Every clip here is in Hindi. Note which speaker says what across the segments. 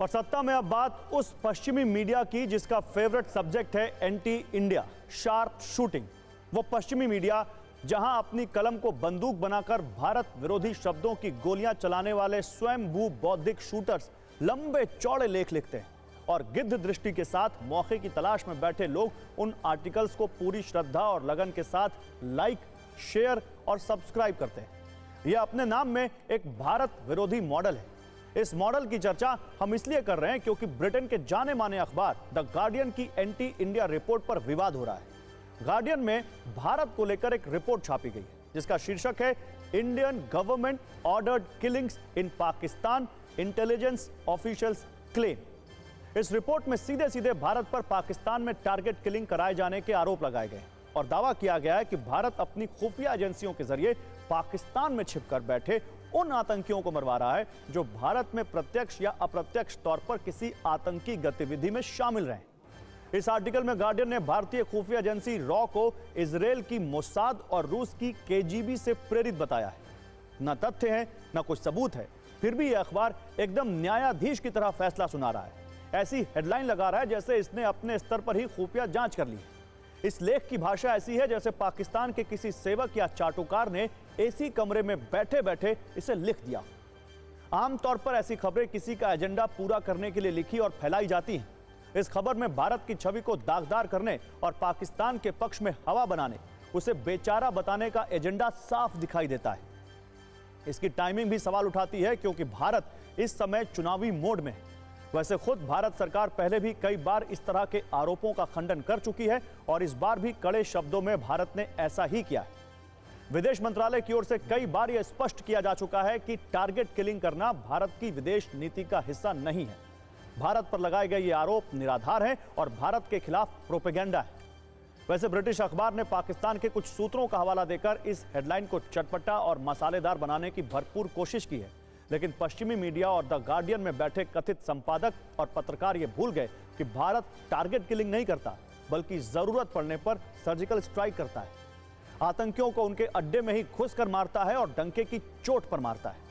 Speaker 1: और सत्ता में अब बात उस पश्चिमी मीडिया की जिसका फेवरेट सब्जेक्ट है एंटी इंडिया, शार्प शूटिंग। वो पश्चिमी मीडिया जहां अपनी कलम को बंदूक बनाकर भारत विरोधी शब्दों की गोलियां चलाने वाले स्वयंभू बौद्धिक शूटर्स लंबे चौड़े लेख लिखते हैं और गिद्ध दृष्टि के साथ मौके की तलाश में बैठे लोग उन आर्टिकल्स को पूरी श्रद्धा और लगन के साथ लाइक, शेयर और सब्सक्राइब करते हैं। यह अपने नाम में एक भारत विरोधी मॉडल है। इस मॉडल की चर्चा हम इसलिए कर रहे हैं क्योंकि ब्रिटेन के जाने माने अखबार द गार्डियन की एंटी इंडिया रिपोर्ट पर विवाद हो रहा है। गार्डियन में भारत को लेकर एक रिपोर्ट छापी गई है जिसका शीर्षक है इंडियन गवर्नमेंट ऑर्डर्ड किलिंग्स इन पाकिस्तान, इंटेलिजेंस ऑफिशियल्स क्लेम। इस रिपोर्ट में सीधे सीधे भारत पर पाकिस्तान में टारगेट किलिंग कराए जाने के आरोप लगाए गए और दावा किया गया है कि भारत अपनी खुफिया एजेंसियों के जरिए पाकिस्तान में छिपकर बैठे उन आतंकियों को मरवा रहा है जो भारत में प्रत्यक्ष या अप्रत्यक्ष तौर पर किसी आतंकी गतिविधि में शामिल रहे। इस आर्टिकल में गार्डियन ने भारतीय खुफिया एजेंसी रॉ को इजरायल की मोसाद और रूस की केजीबी से प्रेरित बताया है। न तथ्य है न कुछ सबूत है, फिर भी यह अखबार एकदम न्यायाधीश की तरह फैसला सुना रहा है। ऐसी हेडलाइन लगा रहा है जैसे इसने अपने स्तर पर ही खुफिया जांच कर ली है। इस लेख की भाषा ऐसी है जैसे पाकिस्तान के किसी सेवक या चाटुकार ने एसी कमरे में बैठे बैठे इसे लिख दिया। आमतौर पर ऐसी खबरें किसी का एजेंडा पूरा करने के लिए लिखी और फैलाई जाती हैं। इस खबर में भारत की छवि को दागदार करने और पाकिस्तान के पक्ष में हवा बनाने, उसे बेचारा बताने का एजेंडा साफ दिखाई देता है। इसकी टाइमिंग भी सवाल उठाती है क्योंकि भारत इस समय चुनावी मोड में है। वैसे खुद भारत सरकार पहले भी कई बार इस तरह के आरोपों का खंडन कर चुकी है और इस बार भी कड़े शब्दों में भारत ने ऐसा ही किया है। विदेश मंत्रालय की ओर से कई बार यह स्पष्ट किया जा चुका है कि टारगेट किलिंग करना भारत की विदेश नीति का हिस्सा नहीं है। भारत पर लगाए गए ये आरोप निराधार हैं और भारत के खिलाफ प्रोपेगेंडा है। वैसे ब्रिटिश अखबार ने पाकिस्तान के कुछ सूत्रों का हवाला देकर इस हेडलाइन को चटपटा और मसालेदार बनाने की भरपूर कोशिश की है, लेकिन पश्चिमी मीडिया और द गार्डियन में बैठे कथित संपादक और पत्रकार ये भूल गए कि भारत टारगेट किलिंग नहीं करता, बल्कि जरूरत पड़ने पर सर्जिकल स्ट्राइक करता है। आतंकियों को उनके अड्डे में ही घुस कर मारता है और डंके की चोट पर मारता है।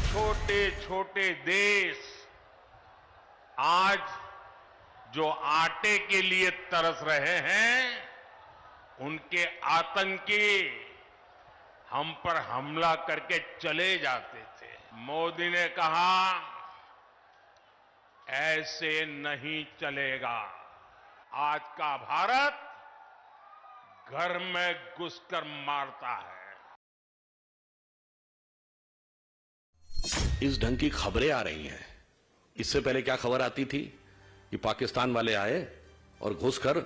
Speaker 2: छोटे छोटे देश आज जो आटे के लिए तरस रहे हैं, उनके आतंकी हम पर हमला करके चले जाते थे। मोदी ने कहा ऐसे नहीं चलेगा। आज का भारत घर में घुसकर मारता है।
Speaker 3: इस ढंग की खबरें आ रही हैं। इससे पहले क्या खबर आती थी कि पाकिस्तान वाले आए और घुसकर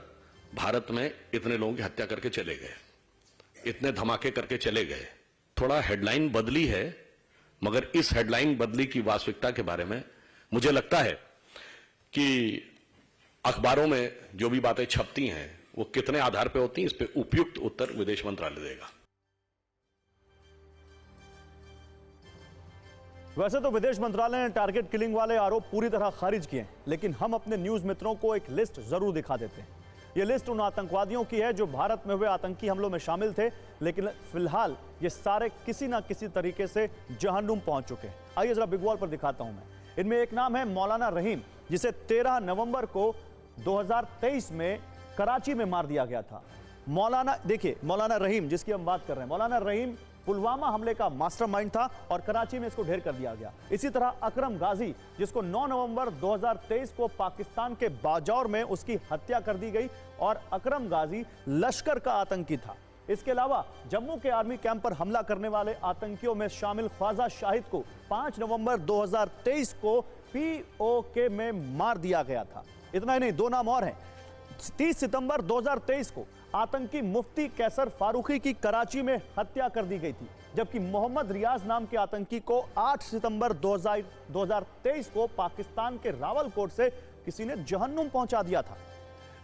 Speaker 3: भारत में इतने लोगों की हत्या करके चले गए, इतने धमाके करके चले गए। थोड़ा हेडलाइन बदली है, मगर इस हेडलाइन बदली की वास्तविकता के बारे में मुझे लगता है कि अखबारों में जो भी बातें छपती हैं वो कितने आधार पर होती हैं, इस पर उपयुक्त उत्तर विदेश मंत्रालय देगा।
Speaker 1: वैसे तो विदेश मंत्रालय ने टारगेट किलिंग वाले आरोप पूरी तरह खारिज किए हैं, लेकिन हम अपने न्यूज मित्रों को एक लिस्ट जरूर दिखा देते हैं। यह लिस्ट उन आतंकवादियों की है जो भारत में हुए आतंकी हमलों में शामिल थे, लेकिन फिलहाल ये सारे किसी ना किसी तरीके से जहन्नुम पहुंच चुके हैं। आइए जरा बिग वॉल पर दिखाता हूं मैं। इनमें एक नाम है मौलाना रहीम, जिसे 13 नवंबर को 2023 में कराची में मार दिया गया था। मौलाना रहीम जिसकी हम बात कर रहे हैं, मौलाना रहीम पुलवामा हमले का मास्टरमाइंड था और कराची में इसको ढेर कर दिया गया। इसी तरह अकरम गाजी, जिसको 9 नवंबर 2023 को पाकिस्तान के बाजौर में उसकी हत्या कर दी गई और अकरम गाजी लश्कर का आतंकी था। इसके अलावा जम्मू के आर्मी कैंप पर हमला करने वाले आतंकियों में शामिल ख्वाजा शाहिद को 5 नवंबर 2023 को POK में मार दिया गया था। इतना ही नहीं, दो नाम और हैं। 30 सितंबर 2023 को आतंकी मुफ्ती कैसर फारूकी की कराची में हत्या कर दी गई थी, जबकि मोहम्मद रियाज नाम के आतंकी को 8 सितंबर 2023 को पाकिस्तान के रावलकोट से किसी ने जहन्नुम पहुंचा दिया था।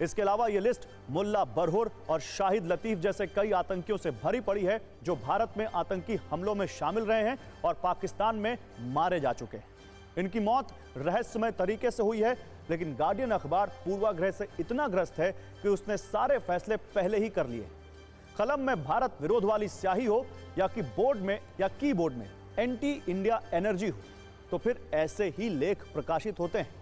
Speaker 1: इसके अलावा यह लिस्ट मुल्ला बरहुर और शाहिद लतीफ जैसे कई आतंकियों से भरी पड़ी है जो भारत में आतंकी हमलों में शामिल रहे हैं और पाकिस्तान में मारे जा चुके हैं। इनकी मौत रहस्यमय तरीके से हुई है, लेकिन गार्डियन अखबार पूर्वाग्रह से इतना ग्रस्त है कि उसने सारे फैसले पहले ही कर लिए। कलम में भारत विरोध वाली स्याही हो या कि बोर्ड में या कीबोर्ड में एंटी इंडिया एनर्जी हो, तो फिर ऐसे ही लेख प्रकाशित होते हैं।